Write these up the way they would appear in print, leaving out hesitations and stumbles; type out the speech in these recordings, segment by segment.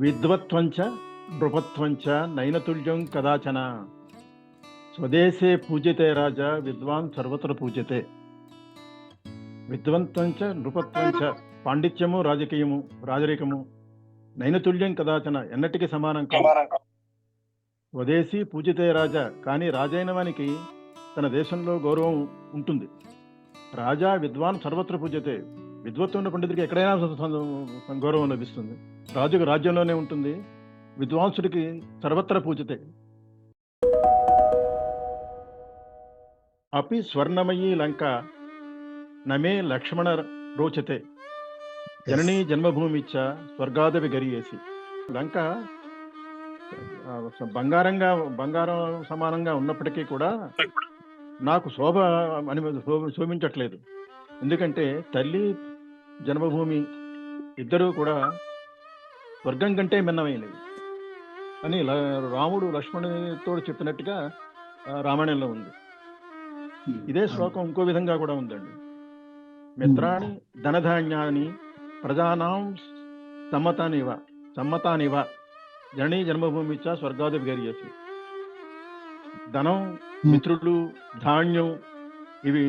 విద్వత్వంచ నృపత్వంచ నైనతుల్యం కదాచన స్వదేశే పూజ్యతే రాజా విద్వాన్ సర్వత్ర పూజ్యతే. విద్వంతంచ నృపత్వంచ పాండిత్యము రాజరికము నైనతుల్యం కదాచన ఎన్నటికి సమానం కాదు. స్వదేశీ పూజితే రాజా, కానీ రాజైన వానికి తన దేశంలో గౌరవం ఉంటుంది. రాజా విద్వాన్ సర్వత్ర పూజ్యతే, విద్వత్వం ఉన్న పండితుడికి ఎక్కడైనా గౌరవం లభిస్తుంది. రాజుకు రాజ్యంలోనే ఉంటుంది, విద్వాంసుడికి సర్వత్ర పూజితే. అపి స్వర్ణమయీ లంక నమే లక్ష్మణ రోచతే, జననీ జన్మభూమిచ్చ స్వర్గాదవి గరియేసి. లంక బంగారం సమానంగా ఉన్నప్పటికీ కూడా నాకు శోభించట్లేదు. ఎందుకంటే తల్లి జన్మభూమి ఇద్దరూ కూడా స్వర్గం కంటే మిన్నమైనవి అని రాముడు లక్ష్మణుడితో చెప్పినట్టుగా రామాయణంలో ఉంది. ఇదే శ్లోకం ఇంకో విధంగా కూడా ఉందండి. మిత్రాణి ధనధాన్యాన్ని ప్రజానాం సమ్మతానివ జననీ జన్మభూమిచ్చ స్వర్గాదవి గరియేసి. ధనం, మిత్రులు, ధాన్యం ఇవి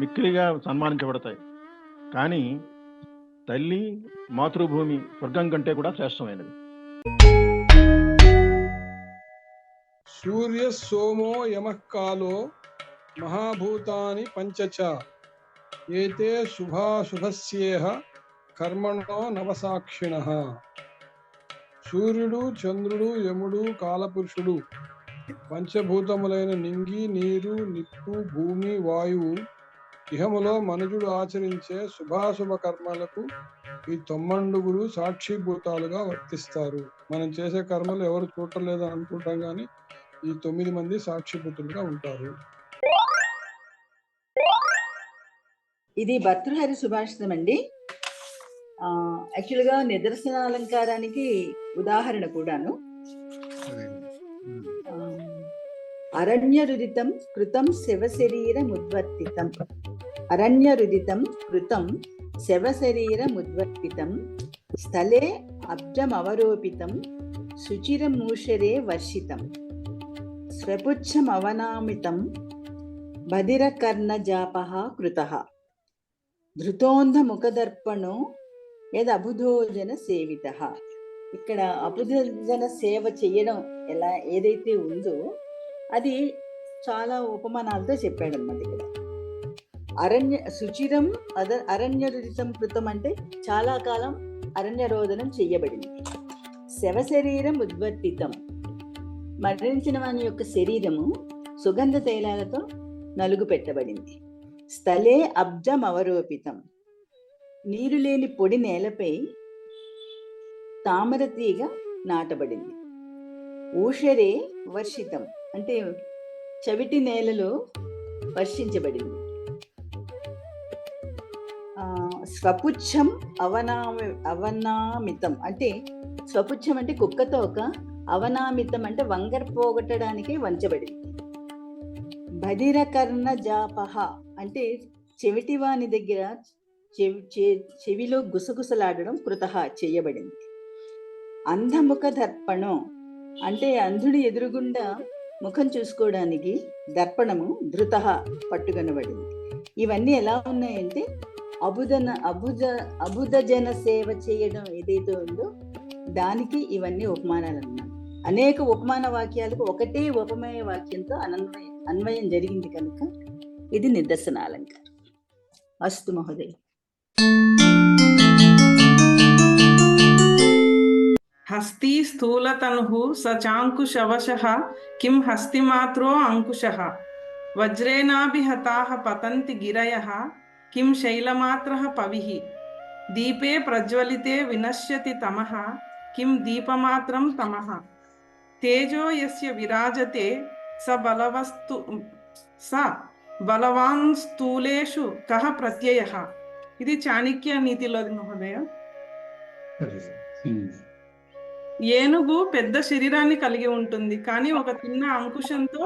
మిక్కిలిగా సన్మానించబడతాయి, కానీ తల్లి మాతృభూమి స్వర్గం కంటే కూడా శ్రేష్టమైనది. సూర్య సోమో యమఃకాలో మహాభూతాని పంచచ ఏతే శుభాశుభస్యేహ కర్మణో నవసాక్షిణః. సూర్యుడు, చంద్రుడు, యముడు, కాలపురుషుడు పంచభూతములైన నింగి, నీరు, నిప్పు, భూమి, వాయువు ఇహములో మనుజుడు ఆచరించే శుభాశుభ కర్మలకు ఈ 9 సాక్షిభూతాలుగా వర్తిస్తారు. మనం చేసే కర్మలు ఎవరు చూడలేదు అనుకుంటాం, కానీ ఈ 9 మంది సాక్షిభూతులుగా ఉంటారు. ఇది భర్తృహరి సుభాషితం అండి. యాక్చువల్గా నిదర్శనాలంకారానికి ఉదాహరణ కూడాను. అరణ్యరుదితం కృతం శవశరీరముద్వర్తితం. అరణ్యరుదితం కృతం శవశరీరముద్వర్తితం స్థలే అబ్జమవరోపితం శుచిరమూషరే వర్షితం స్వపుచ్చమవనామితం బధిరకర్ణజాపః కృతః ధృతోంధముఖదర్పణో యదబుధోజన సేవితః. ఇక్కడ అబుధజన సేవ చేయడం ఎలా ఏదైతే ఉందో అది చాలా ఉపమానాలతో చెప్పాడన్నమాట. ఇక్కడ శుచిరం అరణ్యరుదితం కృతం అంటే చాలా కాలం అరణ్యరోదనం చెయ్యబడింది. శవశరీరం ఉద్వర్తితం, మరణించిన వాని యొక్క శరీరము సుగంధ తైలాలతో నలుగు పెట్టబడింది. స్థలే అబ్జం అవరోపితం, నీరు లేని పొడి నేలపై తామర తీగ నాటబడింది. ఊషరే వర్షితం అంటే చవిటి నేలలో వర్షించబడింది. స్వపుచ్చం అవనామితం అంటే స్వపుచ్చం అంటే కుక్కతోక, అవనామితం అంటే వంగర పోగొట్టడానికి వంచబడింది. బధిరకర్ణ జాపహ అంటే చెవిటివాని దగ్గర చెవిలో గుసగుసలాడడం కృతః చేయబడింది. అంధముఖ దర్పణం అంటే అంధుడి ఎదురుగుండా ముఖం చూసుకోవడానికి దర్పణము ధృతః పట్టుకొనబడింది. ఇవన్నీ ఎలా ఉన్నాయంటే అబుధజన సేవ చేయడం ఏదైతే ఉందో దానికి ఇవన్నీ ఉపమానాలు అన్నమాట. అనేక ఉపమాన వాక్యాలకు ఒకటే ఉపమేయ వాక్యంతో అన్వయం జరిగింది కనుక ఇది నిదర్శనాలంకారం. అస్తు మహోదయ. హస్తి స్థూలతనుః స చాంకుశవశః కిం హస్తిమాత్రో అంకుశః వజ్రేనాభిహతాః పతంతి గిరయః కిం శైలమాత్రః పవిః దీపే ప్రజ్వలితే వినశ్యతి తమః కిం దీపమాత్రం తమః తేజో యస్య విరాజతే స బలవాన్ స్థూలేషు కః ప్రత్యయః. ఇది చాణక్య నీతిలోది మహోదయ. ఏనుగు పెద్ద శరీరాన్ని కలిగి ఉంటుంది, కానీ ఒక చిన్న అంకుశంతో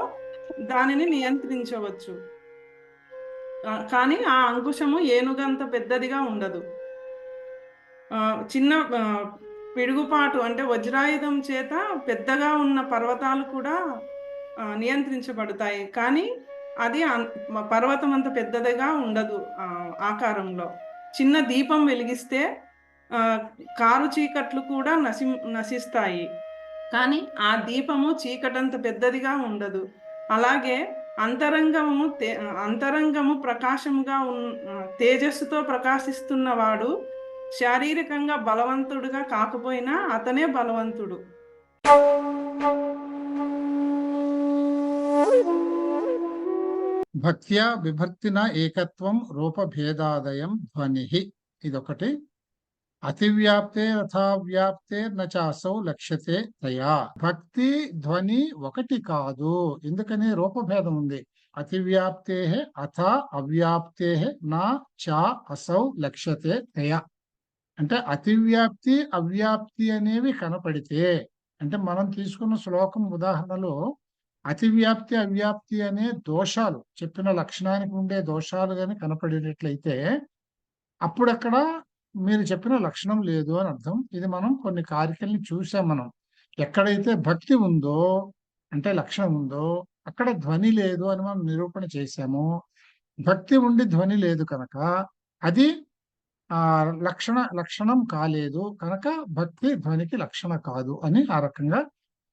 దానిని నియంత్రించవచ్చు. కానీ ఆ అంకుశము ఏనుగంత పెద్దదిగా ఉండదు. చిన్న పిడుగుపాటు అంటే వజ్రాయుధం చేత పెద్దగా ఉన్న పర్వతాలు కూడా నియంత్రించబడతాయి. కానీ అది పర్వతం అంత పెద్దదిగా ఉండదు. ఆకారంలో చిన్న దీపం వెలిగిస్తే కారు చీకట్లు కూడా నశిస్తాయి. కానీ ఆ దీపము చీకటంత పెద్దదిగా ఉండదు. అలాగే అంతరంగము ప్రకాశముగా తేజస్సుతో ప్రకాశిస్తున్నవాడు శారీరకంగా బలవంతుడుగా కాకపోయినా అతనే బలవంతుడు. భక్త్యా విభక్తిన ఏకత్వం రూపభేదాదయం ధ్వని. ఇదొకటి. అతివ్యాప్తే రథావ్యాప్తే నచాసౌ లక్ష్యతే తయా. భక్తి ధ్వని ఒకటి కాదు, ఎందుకని రూపభేదం ఉంది. అతివ్యాప్తే అథ అవ్యాప్తే నా చా అసౌ లక్ష్యతే తయా. అంటే అతివ్యాప్తి అవ్యాప్తి అనేవి కనపడితే, అంటే మనం తీసుకున్న శ్లోకం ఉదాహరణలో అతివ్యాప్తి అవ్యాప్తి అనే దోషాలు, చెప్పిన లక్షణానికి ఉండే దోషాలు కానీ కనపడినట్లయితే అప్పుడక్కడ మీరు చెప్పిన లక్షణం లేదు అని అర్థం. ఇది మనం కొన్ని కారికల్ని చూసాం. మనం ఎక్కడైతే భక్తి ఉందో అంటే లక్షణం ఉందో అక్కడ ధ్వని లేదు అని మనం నిరూపణ చేశాము. భక్తి ఉండి ధ్వని లేదు కనుక అది లక్షణం కాలేదు కనుక భక్తి ధ్వనికి లక్షణ కాదు అని ఆ రకంగా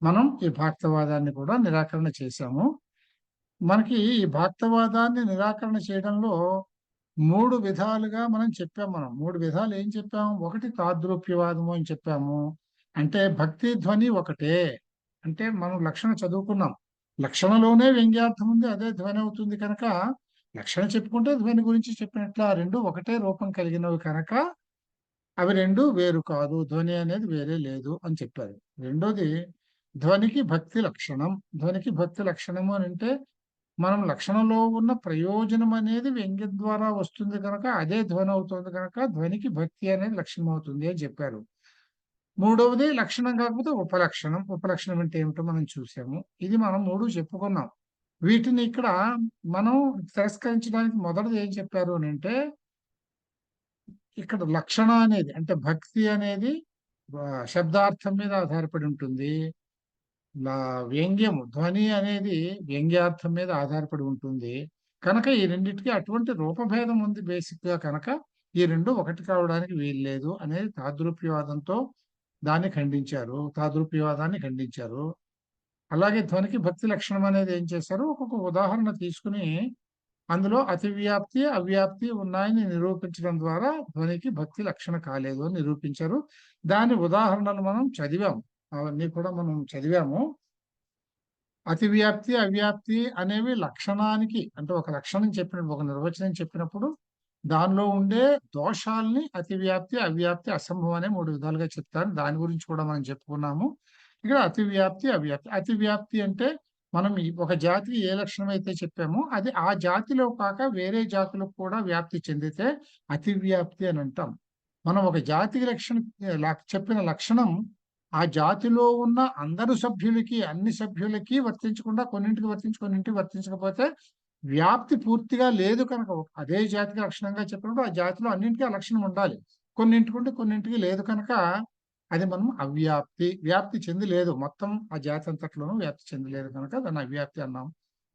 మనం ఈ భాక్తవాదాన్ని కూడా నిరాకరణ చేశాము. మనకి ఈ భాక్తవాదాన్ని నిరాకరణ చేయడంలో 3 విధాలుగా మనం చెప్పాము. మనం 3 విధాలు ఏం చెప్పాము? ఒకటి తాదృప్యవాదము అని చెప్పాము. అంటే భక్తి ధ్వని ఒకటే. అంటే మనం లక్షణ చదువుకున్నాం, లక్షణలోనే వ్యంగ్యార్థం ఉంది, అదే ధ్వని అవుతుంది కనుక లక్షణ చెప్పుకుంటే ధ్వని గురించి చెప్పినట్లు ఆ రెండు ఒకటే రూపం కలిగినవి కనుక అవి రెండు వేరు కాదు, ధ్వని అనేది వేరే లేదు అని చెప్పారు. రెండోది ధ్వనికి భక్తి లక్షణం. ధ్వనికి భక్తి లక్షణము అని అంటే మనం లక్షణంలో ఉన్న ప్రయోజనం అనేది వ్యంగ్య ద్వారా వస్తుంది కనుక అదే ధ్వని అవుతుంది కనుక ధ్వనికి భక్తి అనేది లక్షణం అవుతుంది అని చెప్పారు. మూడవది లక్షణం కాకపోతే ఉపలక్షణం. ఉపలక్షణం అంటే ఏమిటో మనం చూసాము. ఇది మనం 3 చెప్పుకున్నాం. వీటిని ఇక్కడ మనం తిరస్కరించడానికి మొదటిది ఏం చెప్పారు అని అంటే, ఇక్కడ లక్షణ అనేది అంటే భక్తి అనేది శబ్దార్థం మీద ఆధారపడి ఉంటుంది. వ్యంగ్యము ధ్వని అనేది వ్యంగ్యార్థం మీద ఆధారపడి ఉంటుంది కనుక ఈ రెండింటికి అటువంటి రూపభేదం ఉంది బేసిక్ గా కనుక ఈ రెండు ఒకటి కావడానికి వీల్లేదు అనేది తాదృప్యవాదంతో దాన్ని ఖండించారు, తాదృప్యవాదాన్ని ఖండించారు. అలాగే ధ్వనికి భక్తి లక్షణం అనేది ఏం చేశారు, ఒక్కొక్క ఉదాహరణ తీసుకుని అందులో అతివ్యాప్తి అవ్యాప్తి ఉన్నాయని నిరూపించడం ద్వారా ధ్వనికి భక్తి లక్షణ కాలేదు అని నిరూపించారు. దాని ఉదాహరణలు మనం చదివాం, అవన్నీ కూడా మనం చదివాము. అతివ్యాప్తి అవ్యాప్తి అనేవి లక్షణానికి అంటే ఒక లక్షణం చెప్పినప్పుడు ఒక నిర్వచనం చెప్పినప్పుడు దానిలో ఉండే దోషాలని అతివ్యాప్తి అవ్యాప్తి అసంభవం అనే 3 విధాలుగా చెప్తారు. దాని గురించి కూడా మనం చెప్పుకున్నాము. ఇక్కడ అతివ్యాప్తి అవ్యాప్తి. అతివ్యాప్తి అంటే మనం ఒక జాతికి ఏ లక్షణం అయితే చెప్పామో అది ఆ జాతిలో కాక వేరే జాతులకు కూడా వ్యాప్తి చెందితే అతివ్యాప్తి అని అంటాం. మనం ఒక జాతికి చెప్పిన లక్షణం ఆ జాతిలో ఉన్న అందరు సభ్యులకి అన్ని సభ్యులకి వర్తించకుండా కొన్నింటికి కొన్నింటికి వర్తించకపోతే వ్యాప్తి పూర్తిగా లేదు కనుక అదే జాతికి లక్షణంగా చెప్పినప్పుడు ఆ జాతిలో అన్నింటికీ ఆ లక్షణం ఉండాలి. కొన్నింటికి కొన్నింటికి లేదు కనుక అది మనం అవ్యాప్తి, వ్యాప్తి చెంది లేదు, మొత్తం ఆ జాతి అంతట్లోనూ వ్యాప్తి చెందలేదు కనుక దాన్ని అవ్యాప్తి అన్నాం.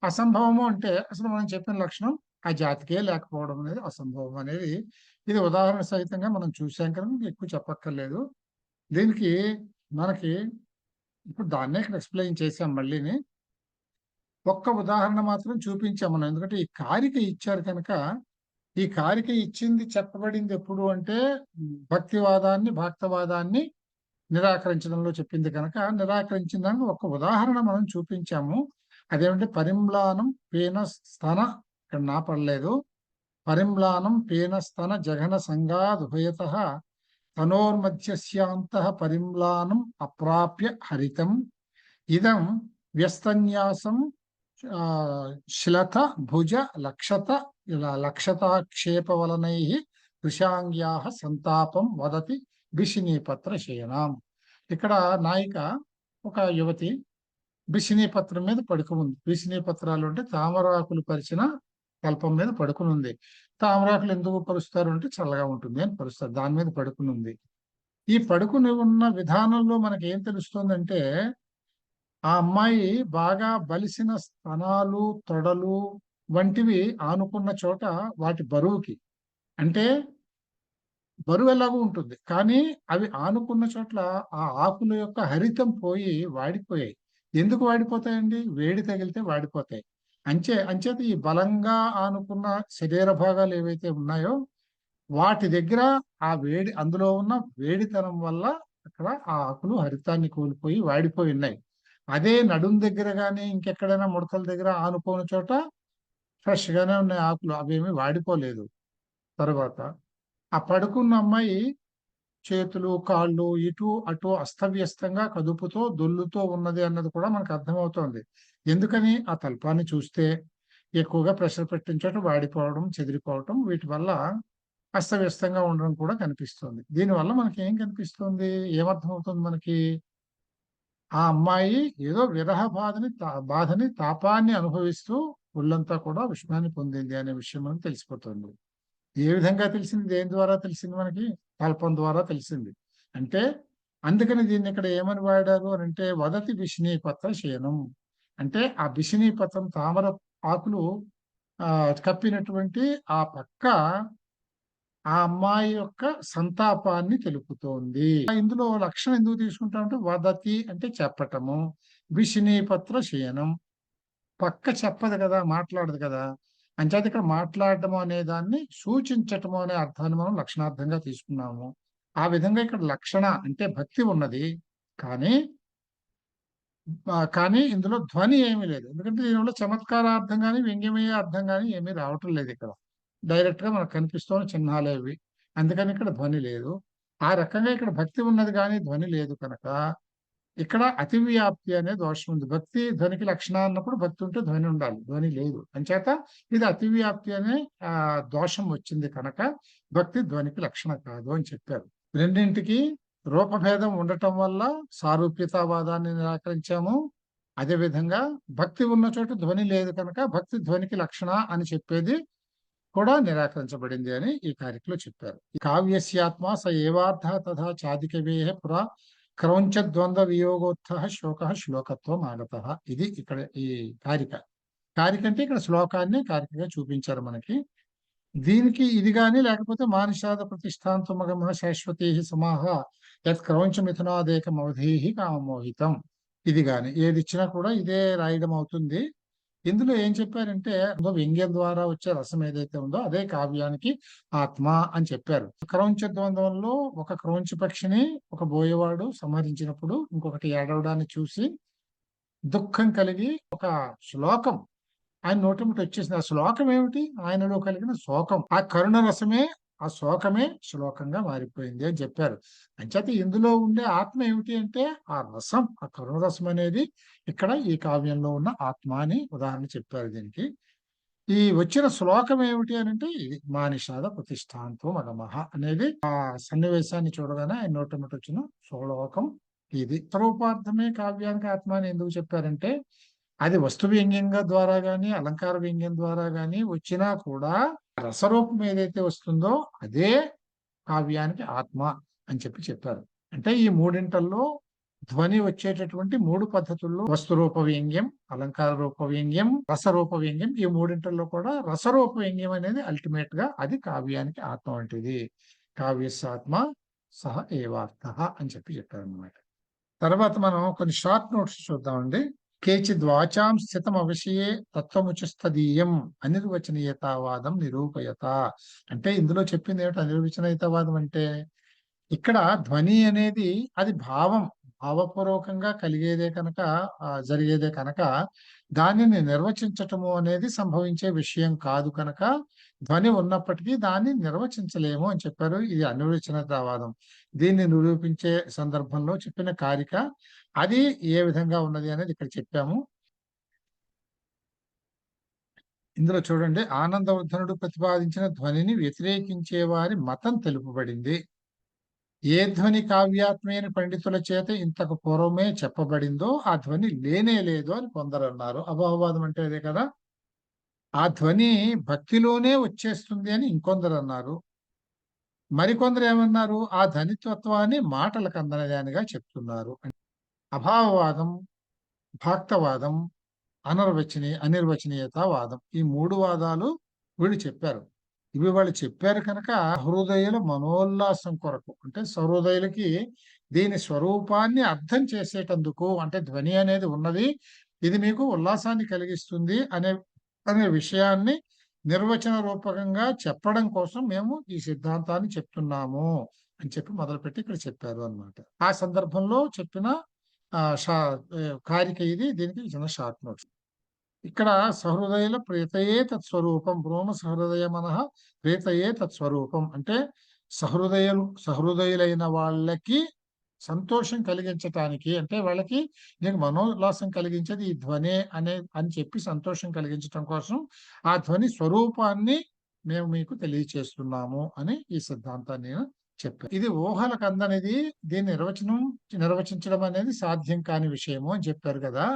అసంభవము అంటే అసలు మనం చెప్పిన లక్షణం ఆ జాతికే లేకపోవడం అనేది అసంభవం అనేది. ఇది ఉదాహరణ సహితంగా మనం చూసాం కనుక ఎక్కువ చెప్పక్కర్లేదు. దీనికి మనకి ఇప్పుడు దాన్నే ఇక్కడ ఎక్స్ప్లెయిన్ చేసాం. మళ్ళీని ఒక్క ఉదాహరణ మాత్రం చూపించాం మనం, ఎందుకంటే ఈ కారిక ఇచ్చారు కనుక ఈ కారిక ఇచ్చింది చెప్పబడింది ఎప్పుడు అంటే భక్తివాదాన్ని భాక్తవాదాన్ని నిరాకరించడంలో చెప్పింది కనుక నిరాకరించిన దానికి ఒక ఉదాహరణ మనం చూపించాము. అదేమంటే పరిమ్లానం పీనస్తన, ఇక్కడ నా పడలేదు, పరిమ్లానం పీనస్తన జఘన సంగాదుభయత తనోర్మధ్యస్యాంత పరిమ్లానం అప్రాప్య హరితం ఇదం వ్యస్తన్యాసం శ్లత భుజ లక్షతాక్షేపవలనై కృషాంగ్యా సంతాపం వదతి బిషినీపత్ర శయనాం. ఇక్కడ నాయిక ఒక యువతి బిషినీపత్రం మీద పడుకుని, బిషినీపత్రాలు అంటే తామరాకులు పరిచిన కల్పం మీద పడుకుని. తామరాకులు ఎందుకు పరుస్తారు అంటే చల్లగా ఉంటుంది అని పరుస్తారు, దాని మీద పడుకుని. ఈ పడుకుని ఉన్న విధానంలో మనకి ఏం తెలుస్తుందంటే ఆ అమ్మాయి బాగా బలిసిన స్తనాలు, తొడలు వంటివి ఆనుకున్న చోట వాటి బరువుకి, అంటే బరువు ఎలాగూ ఉంటుంది, కానీ అవి ఆనుకున్న చోట్ల ఆ ఆకుల యొక్క హరితం పోయి వాడిపోయాయి. ఎందుకు వాడిపోతాయండి? వేడి తగిలితే వాడిపోతాయి. అంచేత ఈ బలంగా ఆనుకున్న శరీర భాగాలు ఏవైతే ఉన్నాయో వాటి దగ్గర ఆ వేడి, అందులో ఉన్న వేడితనం వల్ల అక్కడ ఆ ఆకులు హరితాన్ని కోల్పోయి వాడిపోయి ఉన్నాయి. అదే నడుం దగ్గర కానీ ఇంకెక్కడైనా ముడతల దగ్గర ఆనుకోని చోట ఫ్రెష్ గానే ఉన్నాయి ఆకులు, అవేమి వాడిపోలేదు. తర్వాత ఆ పడుకున్న అమ్మాయి చేతులు, కాళ్ళు ఇటు అటు అస్తవ్యస్తంగా కదుపుతో దొల్లుతో ఉన్నది అన్నది కూడా మనకు అర్థమవుతోంది. ఎందుకని? ఆ తల్పాన్ని చూస్తే ఎక్కువగా ప్రెషర్ పెట్టిన చోట వాడిపోవడం, చెదిరిపోవడం, వీటి వల్ల అస్తవ్యస్తంగా ఉండడం కూడా కనిపిస్తుంది. దీనివల్ల మనకి ఏం కనిపిస్తుంది? ఏమర్థమవుతుంది మనకి? ఆ అమ్మాయి ఏదో విరహ బాధని తాపాన్ని అనుభవిస్తూ ఒళ్ళంతా కూడా ఉష్ణాన్ని పొందింది అనే విషయం మనకు తెలిసిపోతుంది. ఏ విధంగా తెలిసింది? దేని ద్వారా తెలిసింది మనకి? కల్పం ద్వారా తెలిసింది. అంటే అందుకని దీన్ని ఇక్కడ ఏమని వాడారు అని అంటే వదతి విష్ణీపత్ర శయనం, అంటే ఆ విష్ణీపత్రం తామర ఆకులు కప్పినటువంటి ఆ పక్క ఆ అమ్మాయి యొక్క సంతాపాన్ని తెలుపుతోంది. ఇందులో లక్షణం ఎందుకు తీసుకుంటామంటే వదతి అంటే చెప్పటము, విష్ణీపత్ర శయనం పక్క చెప్పదు కదా, మాట్లాడదు కదా. అంచేత ఇక్కడ మాట్లాడటము అనే దాన్ని సూచించటము అనే అర్థాన్ని మనం లక్షణార్థంగా తీసుకున్నాము. ఆ విధంగా ఇక్కడ లక్షణ అంటే భక్తి ఉన్నది, కానీ కానీ ఇందులో ధ్వని ఏమీ లేదు. ఎందుకంటే దీనివల్ల చమత్కారార్థం కానీ వ్యంగ్యమయ్యే అర్థం కానీ ఏమీ రావటం లేదు. ఇక్కడ డైరెక్ట్ గా మనకు కనిపిస్తున్న చిహ్నాలే ఇవి. అందుకని ఇక్కడ ధ్వని లేదు. ఆ రకంగా ఇక్కడ భక్తి ఉన్నది కానీ ధ్వని లేదు కనుక ఇక్కడ అతివ్యాప్తి అనే దోషం ఉంది. భక్తి ధ్వనికి లక్షణ అన్నప్పుడు భక్తి ఉంటే ధ్వని ఉండాలి, ధ్వని లేదు. అంచేత ఇది అతివ్యాప్తి అనే దోషం వచ్చింది కనుక భక్తి ధ్వనికి లక్షణ కాదు అని చెప్పారు. రెండింటికి రూపభేదం ఉండటం వల్ల సారూప్యతావాదాన్ని నిరాకరించాము. అదే విధంగా భక్తి ఉన్న చోట ధ్వని లేదు కనుక భక్తి ధ్వనికి లక్షణ అని చెప్పేది కూడా నిరాకరించబడింది అని ఈ కారికలో చెప్పారు. కావ్యస్యాత్మ స ఏవార్థ తథా చాదికవేహ పురా క్రౌంచ ద్వంద్వ వియోగోత్థ శోక శ్లోకత్వం ఆగత. ఇది ఇక్కడ ఈ కారిక అంటే ఇక్కడ శ్లోకాన్ని కారికగా చూపించారు మనకి. దీనికి ఇది గాని లేకపోతే మానిషాద ప్రతిష్టాంతమగమ శాశ్వతీ సమాహ యత్ క్రౌంచ మిథునాదేకం అవధీహి కామమోహితం, ఇది గాని ఏది ఇచ్చినా కూడా ఇదే రాయడం అవుతుంది. ఇందులో ఏం చెప్పారంటే వ్యంగ్యం ద్వారా వచ్చే రసం ఏదైతే ఉందో అదే కావ్యానికి ఆత్మ అని చెప్పారు. క్రౌంచ ద్వంద్వంలో ఒక క్రౌంచ పక్షిని ఒక బోయేవాడు సంహరించినప్పుడు ఇంకొకటి ఏడవడాన్ని చూసి దుఃఖం కలిగి ఒక శ్లోకం ఆయన నోటిముటి వచ్చేసింది. ఆ శ్లోకం ఏమిటి? ఆయనలో కలిగిన శోకం, ఆ కరుణ రసమే ఆ శోకమే శ్లోకంగా మారిపోయింది అని చెప్పారు. అంచేత ఇందులో ఉండే ఆత్మ ఏమిటి అంటే ఆ రసం, ఆ కరుణ రసం అనేది ఇక్కడ ఈ కావ్యంలో ఉన్న ఆత్మ అని ఉదాహరణ చెప్పారు. దీనికి ఈ వచ్చిన శ్లోకం ఏమిటి అని అంటే ఇది మానిషాద ప్రతిష్టాంతో మగమహ అనేది ఆ సన్నివేశాన్ని చూడగానే ఆయన నోటముట వచ్చిన శ్లోకం ఇది. స్వరూపార్థమే కావ్యానికి ఆత్మ అని ఎందుకు చెప్పారంటే అది వస్తు వ్యంగ్యంగా ద్వారా గాని అలంకార వ్యంగ్యం ద్వారా గాని వచ్చినా కూడా రసరూపం ఏదైతే వస్తుందో అదే కావ్యానికి ఆత్మ అని చెప్పారు. అంటే ఈ మూడింటల్లో ధ్వని వచ్చేటటువంటి మూడు పద్ధతుల్లో వస్తురూప వ్యంగ్యం, అలంకార రూప వ్యంగ్యం, రసరూప వ్యంగ్యం, ఈ మూడింటల్లో కూడా రసరూప వ్యంగ్యం అనేది అల్టిమేట్ గా అది కావ్యానికి ఆత్మ వంటిది. కావ్యస్యాత్మ సహ ఏవార్థ అని చెప్పారు అన్నమాట. తర్వాత మనం కొన్ని షార్ట్ నోట్స్ చూద్దామండి. కేచిద్వాచాం స్థితం అవశయే తత్వముచస్తదీయం అనిర్వచనీయతావాదం నిరూపయత. అంటే ఇందులో చెప్పింది ఏమిటి? అనిర్వచనీయతావాదం అంటే ఇక్కడ ధ్వని అనేది అది భావపూర్వకంగా కలిగేదే కనుక జరిగేదే కనుక దానిని నిర్వచించటము అనేది సంభవించే విషయం కాదు కనుక ధ్వని ఉన్నప్పటికీ దాన్ని నిర్వచించలేము అని చెప్పారు. ఇది అనిర్వచనీయతావాదం. దీన్ని నిరూపించే సందర్భంలో చెప్పిన కారిక అది ఏ విధంగా ఉన్నది అనేది ఇక్కడ చెప్పాము. ఇందులో చూడండి, ఆనందవర్ధనుడు ప్రతిపాదించిన ధ్వనిని వ్యతిరేకించే వారి మతం తెలుపబడింది. ఏ ధ్వని కావ్యాత్మైన పండితుల చేత ఇంతకు పూర్వమే చెప్పబడిందో ఆ ధ్వని లేనే లేదు అని కొందరన్నారు. అభావవాదం అంటే అదే కదా. ఆ ధ్వని భక్తిలోనే వచ్చేస్తుంది అని ఇంకొందరు అన్నారు. మరికొందరు ఏమన్నారు, ఆ ధ్వనితత్వాన్ని మాటలకు అందనిదానిగా చెప్తున్నారు. అభావవాదం, భాక్తవాదం, అనిర్వచనీయతావాదం, ఈ 3 వాదాలు వీళ్ళు చెప్పారు. ఇవి వాళ్ళు చెప్పారు కనుక హృదయుల మనోల్లాసం కొరకు, అంటే సహృదయులకి దీని స్వరూపాన్ని అర్థం చేసేటందుకు, అంటే ధ్వని అనేది ఉన్నది, ఇది మీకు ఉల్లాసాన్ని కలిగిస్తుంది అనే విషయాన్ని నిర్వచన రూపకంగా చెప్పడం కోసం మేము ఈ సిద్ధాంతాన్ని చెప్తున్నాము అని చెప్పి మొదలుపెట్టి ఇక్కడ చెప్పారు అన్నమాట. ఆ సందర్భంలో చెప్పిన కారిక ఇది. దీనికి చిన్న షార్ట్ నోట్స్. ఇక్కడ సహృదయుల ప్రీతయే తత్స్వరూపం, బ్రహ్మ సహృదయ మనః ప్రీతయే తత్స్వరూపం అంటే సహృదయులైన వాళ్ళకి సంతోషం కలిగించటానికి, అంటే వాళ్ళకి నీకు మనోల్లాసం కలిగించేది ఈ ధ్వని అని చెప్పి సంతోషం కలిగించటం కోసం ఆ ధ్వని స్వరూపాన్ని మేము మీకు తెలియచేస్తున్నాము అని ఈ సిద్ధాంతాన్ని నేను చెప్పాను. ఇది ఊహలకు అందనిది, దీన్ని నిర్వచించడం అనేది సాధ్యం కాని విషయము అని చెప్పారు కదా.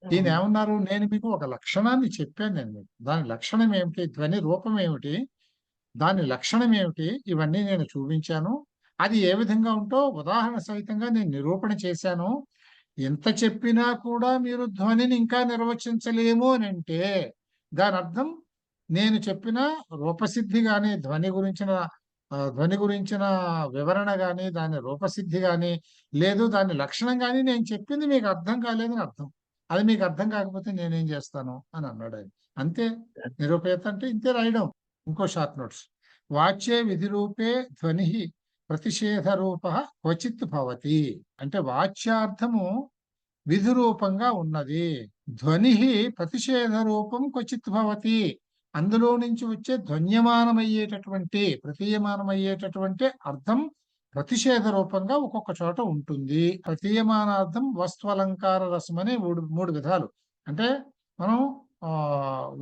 ఈయన ఏమన్నారు, నేను మీకు ఒక లక్షణాన్ని చెప్పాను, నేను మీకు దాని లక్షణం ఏమిటి, ధ్వని రూపం ఏమిటి, దాని లక్షణం ఏమిటి, ఇవన్నీ నేను చూపించాను. అది ఏ విధంగా ఉంటో ఉదాహరణ సహితంగా నేను నిరూపణ చేశాను. ఎంత చెప్పినా కూడా మీరు ధ్వనిని ఇంకా నిర్వచించలేము అని అంటే దాని అర్థం నేను చెప్పిన రూపసిద్ధి గాని, ధ్వని గురించిన వివరణ గాని, దాని రూపసిద్ధి గాని, లేదు దాని లక్షణం గాని నేను చెప్పింది మీకు అర్థం కాలేదని అర్థం. అది మీకు అర్థం కాకపోతే నేనేం చేస్తాను అని అన్నాడు ఆయన. అంతే నిరూపేత అంటే ఇంతే రాయడం. ఇంకో షార్ట్ నోట్స్. వాచ్యే విధి రూపే ధ్వని ప్రతిషేధ రూప క్వచిత్ భవతి, అంటే వాచ్యార్థము విధి రూపంగా ఉన్నది, ధ్వని ప్రతిషేధ రూపం క్వచిత్ భవతి, అందులో నుంచి వచ్చే ప్రతీయమానమయ్యేటటువంటి అర్థం ప్రతిషేధ రూపంగా ఒక్కొక్క చోట ఉంటుంది. ప్రతీయమానార్థం వస్త్వలంకార రసం అనే మూడు విధాలు, అంటే మనం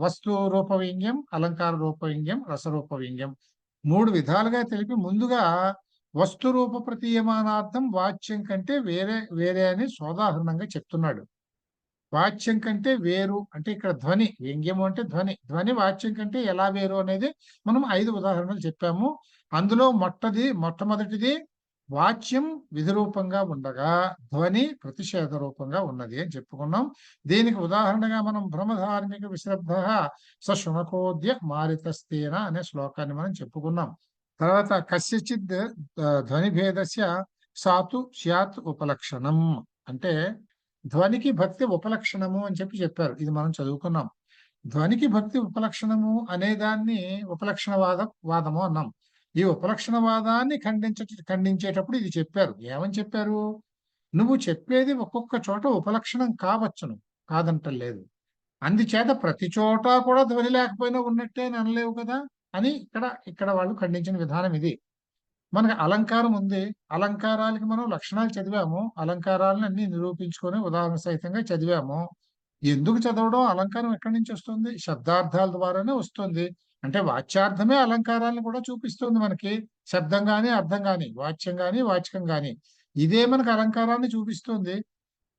వస్తు రూప వ్యంగ్యం, అలంకార రూప వ్యంగ్యం, రసరూప వ్యంగ్యం 3 విధాలుగా తెలిపి ముందుగా వస్తు రూప ప్రతీయమానార్థం వాచ్యం కంటే వేరే అని సోదాహరణంగా చెప్తున్నాడు. వాచ్యం కంటే వేరు అంటే ఇక్కడ ధ్వని, వ్యంగ్యము అంటే ధ్వని వాచ్యం కంటే ఎలా వేరు అనేది మనం 5 ఉదాహరణలు చెప్పాము. అందులో మొట్టమొదటిది వాచ్యం విధి రూపంగా ఉండగా ధ్వని ప్రతిషేధ రూపంగా ఉన్నది అని చెప్పుకున్నాం. దీనికి ఉదాహరణగా మనం బ్రహ్మధార్మిక విశ్రబ్ధ సశునకోద్య మారితస్తేన అనే శ్లోకాన్ని మనం చెప్పుకున్నాం. తర్వాత కస్యచిద్ ధ్వని భేదస్య సాతు స్యాత్ ఉపలక్షణం, అంటే ధ్వనికి భక్తి ఉపలక్షణము అని చెప్పారు. ఇది మనం చదువుకున్నాం. ధ్వనికి భక్తి ఉపలక్షణము అనే దాన్ని వాదము అన్నాం. ఈ ఉపలక్షణవాదాన్ని ఖండించేటప్పుడు ఇది చెప్పారు. ఏమని చెప్పారు, నువ్వు చెప్పేది ఒక్కొక్క చోట ఉపలక్షణం కావచ్చును, కాదంటలేదు, అందుచేత ప్రతి చోట కూడా ధ్వని లేకపోయినా ఉన్నట్టే అని అనలేవు కదా అని ఇక్కడ వాళ్ళు ఖండించిన విధానం ఇది. మనకి అలంకారం ఉంది, అలంకారాలకి మనం లక్షణాలు చదివాము, అలంకారాలను అన్ని నిరూపించుకొని ఉదాహరణ సహితంగా చదివాము. ఎందుకు చదవడం, అలంకారం ఎక్కడి నుంచి వస్తుంది, శబ్దార్థాల ద్వారానే వస్తుంది. అంటే వాచ్యార్థమే అలంకారాలను కూడా చూపిస్తుంది మనకి, శబ్దం గాని అర్థం గాని, వాచ్యం గాని వాచకం గాని, ఇదే మనకు అలంకారాన్ని చూపిస్తుంది.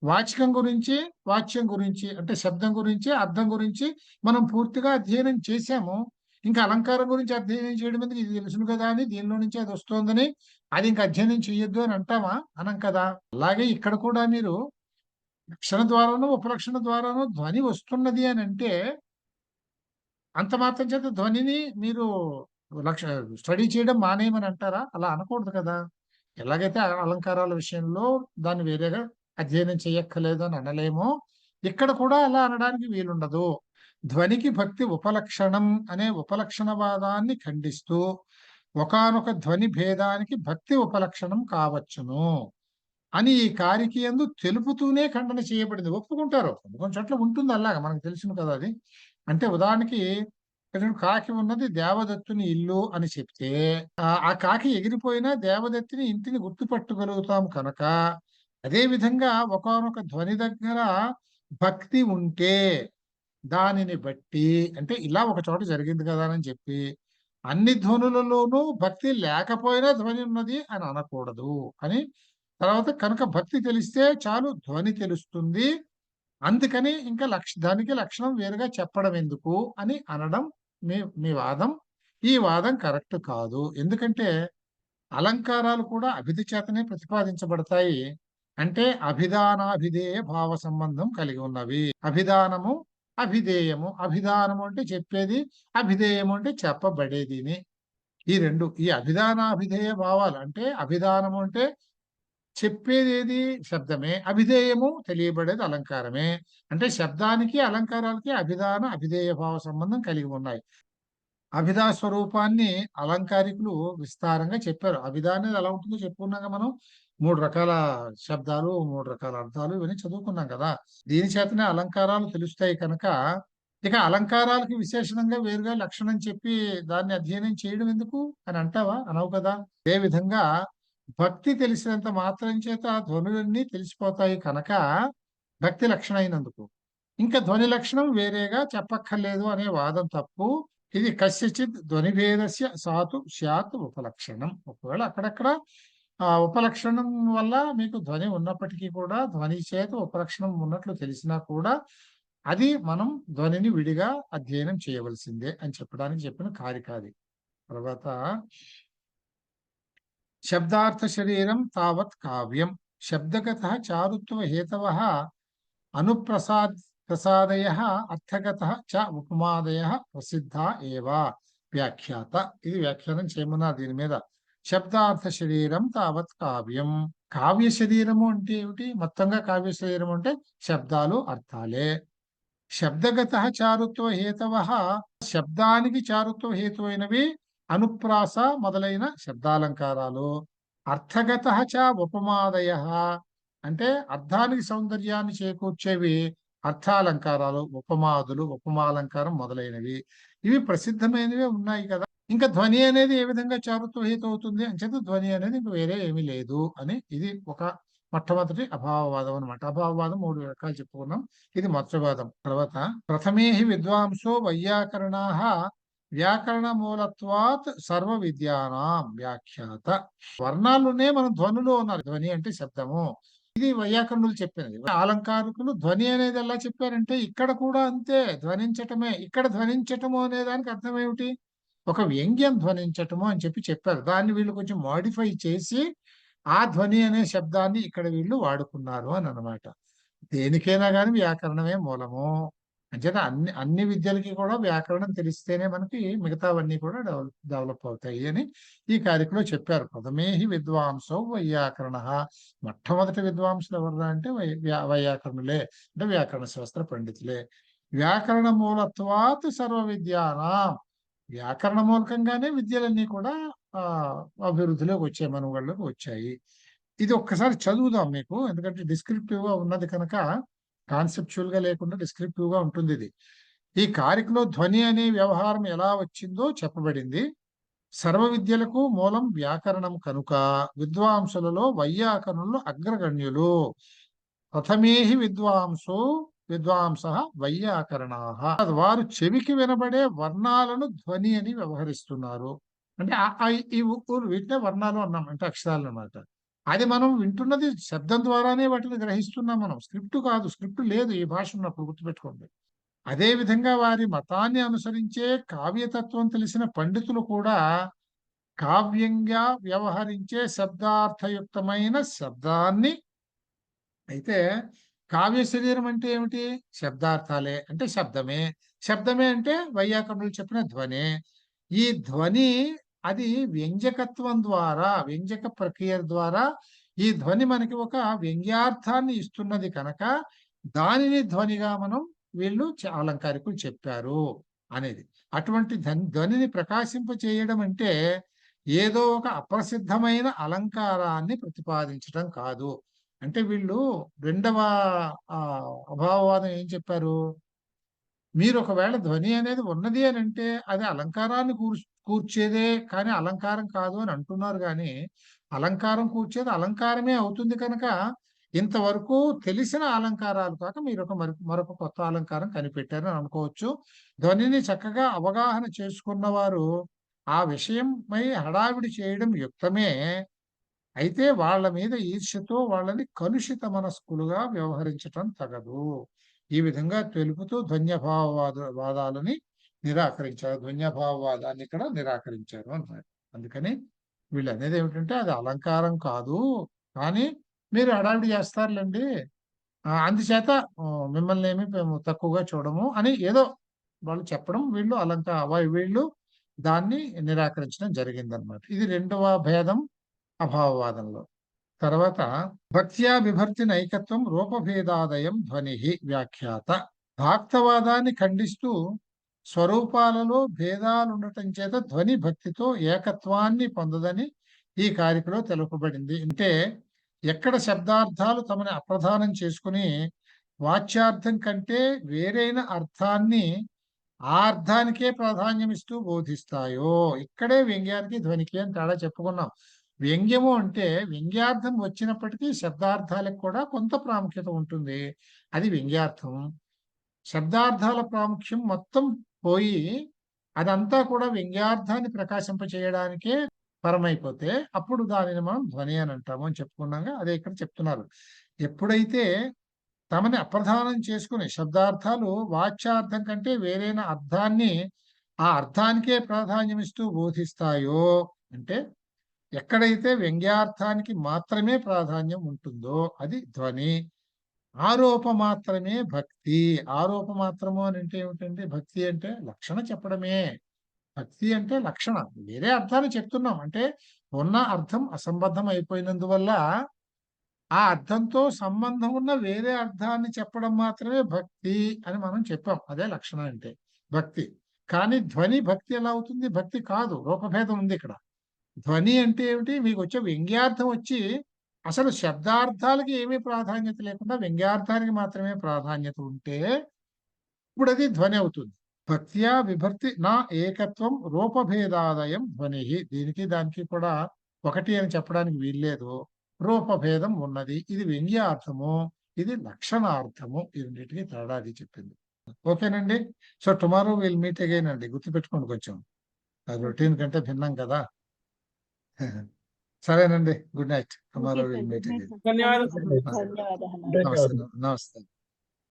వాచకం గురించి వాచ్యం గురించి అంటే శబ్దం గురించి అర్థం గురించి మనం పూర్తిగా అధ్యయనం చేశాము. ఇంకా అలంకారం గురించి అధ్యయనం చేయడం ఎందుకు, ఇది తెలుసును కదా అని దీనిలో నుంచి అది వస్తుందని అది ఇంకా అధ్యయనం చేయొద్దు అని అంటామా, అనం కదా. అలాగే ఇక్కడ కూడా మీరు లక్షణ ద్వారాను ఉపలక్షణ ద్వారాను ధ్వని వస్తున్నది అని అంటే అంత మాత్రం చేత ధ్వనిని మీరు స్టడీ చేయడం మానేయమని అంటారా? అలా అనకూడదు కదా. ఎలాగైతే అలంకారాల విషయంలో దాన్ని వేరేగా అధ్యయనం చేయక్కర్లేదు అని అనలేమో, ఇక్కడ కూడా అలా అనడానికి వీలుండదు. ధ్వనికి భక్తి ఉపలక్షణం అనే ఉపలక్షణవాదాన్ని ఖండిస్తూ ఒకానొక ధ్వని భేదానికి భక్తి ఉపలక్షణం కావచ్చును అని ఈ కారికి యందు తెలుపుతూనే ఖండన చేయబడింది. ఒప్పుకుంటారు, కొన్ని చోట్ల ఉంటుంది అలాగా, మనకు తెలుసును కదా అది. అంటే ఉదాహరణకి కాకి ఉన్నది దేవదత్తుని ఇల్లు అని చెప్తే ఆ కాకి ఎగిరిపోయినా దేవదత్తుని ఇంటిని గుర్తుపట్టగలుగుతాం కనుక, అదే విధంగా ఒకానొక ధ్వని దగ్గర భక్తి ఉంటే దానిని బట్టి, అంటే ఇలా ఒక చోట జరిగింది కదా అని చెప్పి అన్ని ధ్వనులలోనూ భక్తి లేకపోయినా ధ్వని ఉన్నది అని అనకూడదు అని. తర్వాత కనుక భక్తి తెలిస్తే చాలు ధ్వని తెలుస్తుంది, అందుకని ఇంకా దానికి లక్షణం వేరుగా చెప్పడం ఎందుకు అని అనడం మీ వాదం. ఈ వాదం కరెక్ట్ కాదు. ఎందుకంటే అలంకారాలు కూడా అభిధ చేతనే ప్రతిపాదించబడతాయి. అంటే అభిధానాభిధేయ భావ సంబంధం కలిగి ఉన్నవి. అభిధానము, అభిధేయము. అభిధానము అంటే చెప్పేది, అభిధేయము అంటే చెప్పబడేదిని. ఈ రెండు. ఈ అభిధానాభిధేయ భావాలు అంటే అభిధానము అంటే చెప్పేది ఏది శబ్దమే, అభిధేయము తెలియబడేది అలంకారమే. అంటే శబ్దానికి అలంకారాలకి అభిధాన అభిధేయ భావ సంబంధం కలిగి ఉన్నాయి. అభిధా స్వరూపాన్ని అలంకారికులు విస్తారంగా చెప్పారు. అభిధా అనేది ఎలా ఉంటుందో చెప్పుకున్నాక మనం 3 రకాల శబ్దాలు, 3 రకాల అర్థాలు ఇవన్నీ చదువుకున్నాం కదా. దీని చేతనే అలంకారాలు తెలుస్తాయి కనుక ఇక అలంకారాలకి విశేషణంగా వేరుగా లక్షణం చెప్పి దాన్ని అధ్యయనం చేయడం ఎందుకు అని అంటావా? అనవు కదా. అదే విధంగా భక్తి తెలిసినంత మాత్రం చేత ధ్వనులన్నీ తెలిసిపోతాయి కనుక భక్తి లక్షణం అయినందుకు ఇంకా ధ్వని లక్షణం వేరేగా చెప్పక్కర్లేదు అనే వాదం తప్పు. ఇది కస్యచిత్ ధ్వనిభేదస్య సాతు స్యాత్ ఉపలక్షణం. ఒకవేళ అక్కడక్కడ ఉపలక్షణం వల్ల మీకు ధ్వని ఉన్నప్పటికీ కూడా ధ్వని చేత ఉపలక్షణం ఉన్నట్లు తెలిసినా కూడా అది మనం ధ్వనిని విడిగా అధ్యయనం చేయవలసిందే అని చెప్పడానికి చెప్పిన కారికాది. తర్వాత శబ్దార్థ శరీరం తావత్ కావ్యం శబ్దగత చారుత్వ హేతవ అనుప్రసాదయ అర్థగత చ ఉపమాదయ ప్రసిద్ధ ఏవా వ్యాఖ్యాత. ఇది వ్యాఖ్యానం చేయమన్నారు దీని మీద. శబ్దార్థ శరీరం తావత్ కావ్యం. కావ్య శరీరము అంటే ఏమిటి? మొత్తంగా కావ్య శరీరం అంటే శబ్దాలు అర్థాలే. శబ్దగత చారుత్వ హేతవ శబ్దానికి చారుత్వ హేతువైనవి అనుప్రాస మొదలైన శబ్దాలంకారాలు. అర్థగత చ ఉపమాదయ అంటే అర్థానికి సౌందర్యాన్ని చేకూర్చేవి అర్థాలంకారాలు, ఉపమాదులు, ఉపమాలంకారం మొదలైనవి. ఇవి ప్రసిద్ధమైనవి ఉన్నాయి కదా. ఇంకా ధ్వని అనేది ఏ విధంగా చారుత్వ హేతు అవుతుంది అని చెప్పి ధ్వని అనేది ఇంక వేరే ఏమీ లేదు అని ఇది ఒక మొట్టమొదటి అభావవాదం అనమాట. అభావవాదం 3 రకాలు చెప్పుకున్నాం. ఇది మొదటి వాదం. తర్వాత ప్రథమేహి విద్వాంసో వైయాకరణా వ్యాకరణ మూలత్వాత్ సర్వ విద్యానాం వ్యాఖ్యాత. వర్ణాలునే మనం ధ్వనులు ఉన్నారు. ధ్వని అంటే శబ్దము. ఇది వైయాకరణులు చెప్పినది. అలంకారికులు ధ్వని అనేది ఎలా చెప్పారంటే ఇక్కడ కూడా అంతే, ధ్వనించటమే. ఇక్కడ ధ్వనించటము అనే దానికి అర్థం ఏమిటి? ఒక వ్యంగ్యం ధ్వనించటము అని చెప్పారు. దాన్ని వీళ్ళు కొంచెం మాడిఫై చేసి ఆ ధ్వని అనే శబ్దాన్ని ఇక్కడ వీళ్ళు వాడుకున్నారు అని అన్నమాట. దేనికైనా కానీ వ్యాకరణమే మూలము. అంచేత అన్ని విద్యలకి కూడా వ్యాకరణం తెలిస్తేనే మనకి మిగతావన్నీ కూడా డెవలప్ అవుతాయి అని ఈ కారికలో చెప్పారు. ప్రథమేహి విద్వాంసో వైయాకరణ. మొట్టమొదటి విద్వాంసులు ఎవరు అంటే వైయాకరణులే, అంటే వ్యాకరణ శాస్త్ర పండితులే. వ్యాకరణ మూలత్వాత్ సర్వ విద్యానాం. వ్యాకరణ మూలకంగానే విద్యలన్నీ కూడా అభివృద్ధిలోకి వచ్చాయి, మనుగడలోకి వచ్చాయి. ఇది ఒక్కసారి చదువుదాం మీకు, ఎందుకంటే డిస్క్రిప్టివ్ గా ఉన్నది కనుక కాన్సెప్చువల్ గా లేకుండా డిస్క్రిప్టివ్ గా ఉంటుంది ఇది. ఈ కారికలో ధ్వని అనే వ్యవహారం ఎలా వచ్చిందో చెప్పబడింది. సర్వ విద్యలకు మూలం వ్యాకరణం కనుక విద్వాంసులలో వైయాకరణులు అగ్రగణ్యులు. ప్రథమేహి విద్వాంస వైయాకరణా. వారు చెవికి వినబడే వర్ణాలను ధ్వని అని వ్యవహరిస్తున్నారు. అంటే వీటినే వర్ణాలు అన్నాం, అంటే అక్షరాలు అన్నమాట. అది మనం వింటున్నది శబ్దం ద్వారానే వాటిని గ్రహిస్తున్నాం మనం. స్క్రిప్ట్ కాదు, స్క్రిప్ట్ లేదు ఈ భాష ఉన్నప్పుడు, గుర్తుపెట్టుకోండి. అదే విధంగా వారి మతాన్ని అనుసరించే కావ్యతత్వం తెలిసిన పండితులు కూడా కావ్యంగా వ్యవహరించే శబ్దార్థయుక్తమైన శబ్దాన్ని. అయితే కావ్య శరీరం అంటే ఏమిటి? శబ్దార్థాలే, అంటే శబ్దమే. శబ్దమే అంటే వైయాకరణులు చెప్పిన ధ్వనే. ఈ ధ్వని అది వ్యంజకత్వం ద్వారా, వ్యంజక ప్రక్రియ ద్వారా ఈ ధ్వని మనకి ఒక వ్యంగ్యార్థాన్ని ఇస్తున్నది కనుక దానిని ధ్వనిగా మనం వీళ్ళు అలంకారికులు చెప్పారు అనేది. అటువంటి ధ్వనిని ప్రకాశింప చేయడం అంటే ఏదో ఒక అప్రసిద్ధమైన అలంకారాన్ని ప్రతిపాదించడం కాదు. అంటే వీళ్ళు రెండవ అభావవాదం ఏం చెప్పారు? మీరు ఒకవేళ ధ్వని అనేది ఉన్నది అని అంటే అది అలంకారాన్ని కూర్చేదే కానీ అలంకారం కాదు అని అంటున్నారు. కానీ అలంకారం కూర్చేది అలంకారమే అవుతుంది కనుక ఇంతవరకు తెలిసిన అలంకారాలు కాక మీరు మరొక కొత్త అలంకారం కనిపెట్టారని అనుకోవచ్చు. ధ్వనిని చక్కగా అవగాహన చేసుకున్న వారు ఆ విషయంపై హడావిడి చేయడం యుక్తమే. అయితే వాళ్ళ మీద ఈర్ష్యతో వాళ్ళని కలుషిత మనస్కులుగా వ్యవహరించటం తగదు. ఈ విధంగా తెలుపుతూ ధ్వన్యభావవాదాలని నిరాకరించారు. ధ్వన్యభావవాదాన్ని ఇక్కడ నిరాకరించారు అన్నారు. అందుకని వీళ్ళు అనేది ఏమిటంటే అది అలంకారం కాదు, కానీ మీరు హడావిడి చేస్తారులేండి, అందుచేత మిమ్మల్ని ఏమి తక్కువగా చూడము అని ఏదో వాళ్ళు చెప్పడం, వీళ్ళు దాన్ని నిరాకరించడం జరిగిందనమాట. ఇది రెండవ భేదం అభావవాదంలో. తర్వాత భక్త్యా విభర్తి నైకత్వం రూపభేదాదయం ధ్వని వ్యాఖ్యాత. భాక్తవాదాన్ని ఖండిస్తూ స్వరూపాలలో భేదాలుండటం చేత ధ్వని భక్తితో ఏకత్వాన్ని పొందదని ఈ కారికలో తెలుపబడింది. అంటే ఎక్కడ శబ్దార్థాలు తమని అప్రధానం చేసుకుని వాచ్యార్థం కంటే వేరైన అర్థాన్ని ఆ అర్థానికే ప్రాధాన్యం ఇస్తూ బోధిస్తాయో, ఇక్కడే వ్యంగ్యానికి ధ్వనికి అని తేడా చెప్పుకున్నాం. వ్యంగ్యము అంటే వ్యంగ్యార్థం వచ్చినప్పటికీ శబ్దార్థాలకు కూడా కొంత ప్రాముఖ్యత ఉంటుంది, అది వ్యంగ్యార్థం. శబ్దార్థాల ప్రాముఖ్యం మొత్తం పోయి అదంతా కూడా వ్యంగ్యార్థాన్ని ప్రకాశింపచేయడానికే పరమైపోతే అప్పుడు దానిని మనం ధ్వని అని అంటాము అని చెప్పుకున్నాగా. అదే ఇక్కడ చెప్తున్నారు. ఎప్పుడైతే తమని అప్రధానం చేసుకుని శబ్దార్థాలు వాచ్యార్థం కంటే వేరైన అర్థాన్ని ఆ అర్థానికే ప్రాధాన్యం ఇస్తూ బోధిస్తాయో, అంటే ఎక్కడైతే వ్యంగ్యార్థానికి మాత్రమే ప్రాధాన్యం ఉంటుందో అది ధ్వని. ఆరోప మాత్రమే భక్తి. ఆరోప మాత్రము అని అంటే ఏమిటంటే, భక్తి అంటే లక్షణ చెప్పడమే. భక్తి అంటే లక్షణ, వేరే అర్థాన్ని చెప్తున్నాం అంటే ఉన్న అర్థం అసంబద్ధం అయిపోయినందువల్ల ఆ అర్థంతో సంబంధం ఉన్న వేరే అర్థాన్ని చెప్పడం మాత్రమే భక్తి అని మనం చెప్పాం. అదే లక్షణ అంటే భక్తి. కానీ ధ్వని భక్తి ఎలా అవుతుంది? భక్తి కాదు, రూపభేదం ఉంది ఇక్కడ. ధ్వని అంటే ఏమిటి? మీకు వచ్చే వ్యంగ్యార్థం వచ్చి అసలు శబ్దార్థాలకి ఏమీ ప్రాధాన్యత లేకుండా వ్యంగ్యార్థానికి మాత్రమే ప్రాధాన్యత ఉంటే ఇప్పుడు అది ధ్వని అవుతుంది. భక్త్యా విభర్తి నా ఏకత్వం రూపభేదాదయం ధ్వని. దీనికి దానికి కూడా ఒకటి అని చెప్పడానికి వీల్లేదు, రూపభేదం ఉన్నది. ఇది వ్యంగ్యార్థము, ఇది లక్షణార్థము. ఈ రెండింటికి తేడా అది చెప్పింది. ఓకేనండి. So tomorrow will meet again అండి, గుర్తుపెట్టుకోండి కొంచెం, రొటీన్ కంటే భిన్నం కదా. సరేనండి, good night. Tomorrow will meet again. ధన్యవాదాలు. నమస్తే.